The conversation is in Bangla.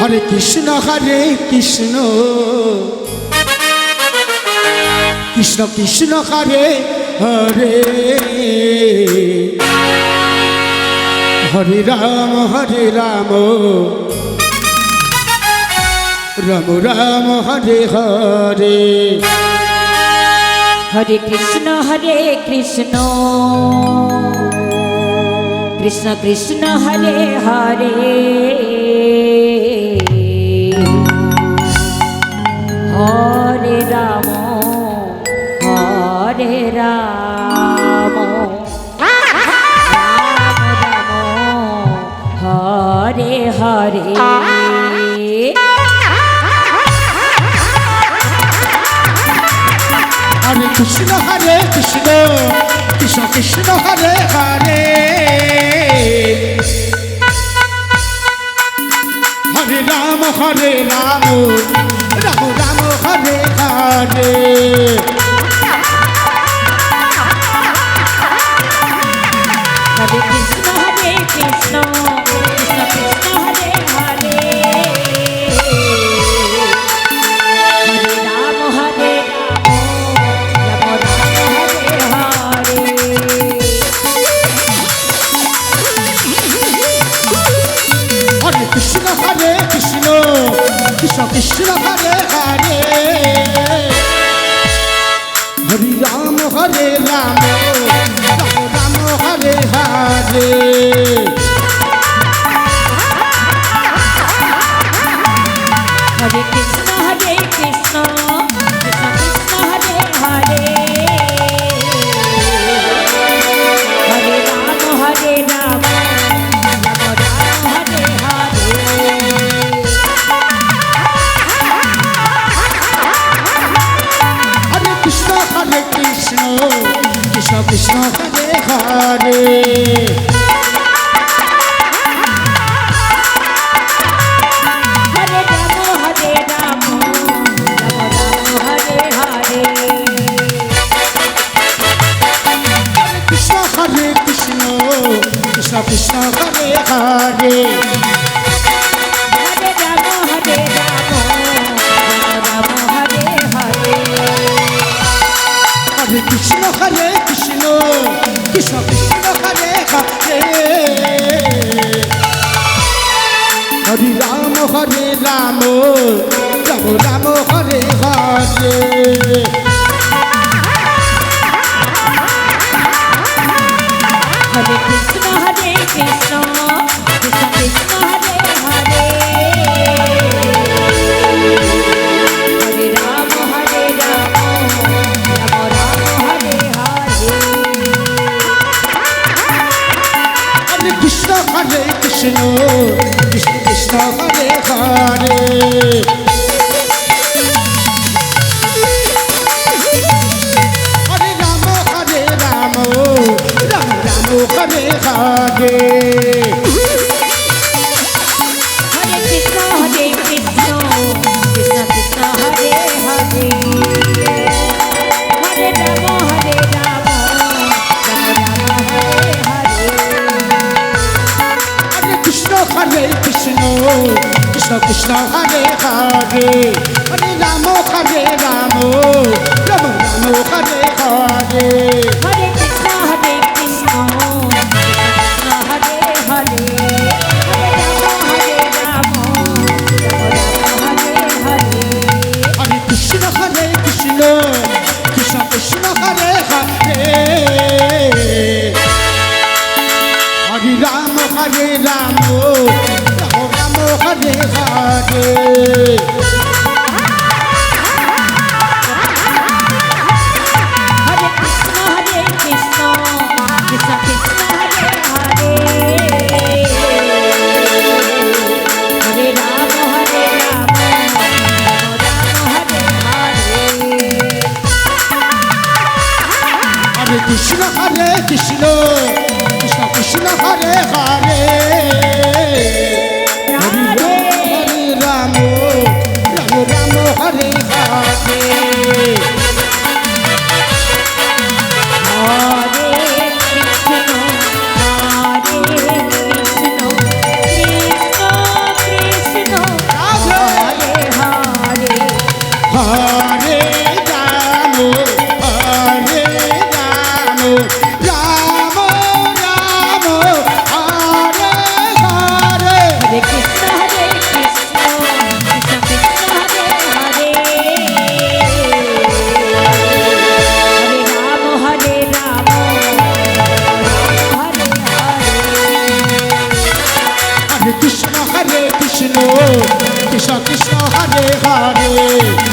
হরে কৃষ্ণ কৃষ্ণ কৃষ্ণ হরে হরে হরে রাম রাম রাম হরে হরে হরে কৃষ্ণ কৃষ্ণ কৃষ্ণ হরে হরে হরে রাম হরে হরে হরে কৃষ্ণ কৃষ্ণ কৃষ্ণ হরে হরে হরে রাম রাম রাম হরে হরে হরে কৃষ্ণ কৃষ্ণ কৃষ্ণ হরে হরে হরে রাম রাম হরে হরে হরে কৃষ্ণ কৃষ্ণ কৃষ্ণ হরে হরে হরে রাম রাম রাম হরে হরে হরে কৃষ্ণ কৃষ্ণ কৃষ্ণ হরে হরে হরে রাম রাম রাম হরে হরে হরে কৃষ্ণ কৃষ্ণ কৃষ্ণ হরে হরে হরে রাম রাম হরে হরে কৃষ্ণ কৃষ্ণ কৃষ্ণ হরে হরে হরে রাম রাম হরে হরে হরে কৃষ্ণ কৃষ্ণ কৃষ্ণ হরে হরে হরে রাম রাম রাম হরে হরে হরে কৃষ্ণ কৃষ্ণ কৃষ্ণ হরে হরে হরে রাম রাম রাম হরে হরে হরে কৃষ্ণ কৃষ্ণ কৃষ্ণ হরে হরে হরে রাম রাম রাম হরে হরে হরে কৃষ্ণ কৃষ্ণ কৃষ্ণ হরে হরে হরে রাম রাম রাম হরে হরে হরে কৃষ্ণ কৃষ্ণ কৃষ্ণ হরে হরে হরে রাম রাম রাম হরে হরে হরে কৃষ্ণ কৃষ্ণ কৃষ্ণ হরে হরে হরে রাম রাম হরে হরে হরে কৃষ্ণ কৃষ্ণ কৃষ্ণ হরে হরে হরে রাম রাম রাম হরে হরে হরে কৃষ্ণ কৃষ্ণ কৃষ্ণ হরে হরে হরে রাম রাম হরে হরে হরে কৃষ্ণ কৃষ্ণ কৃষ্ণ হরে হরে হরে রাম কৃষ্ণ কৃষ্ণ হরে হরে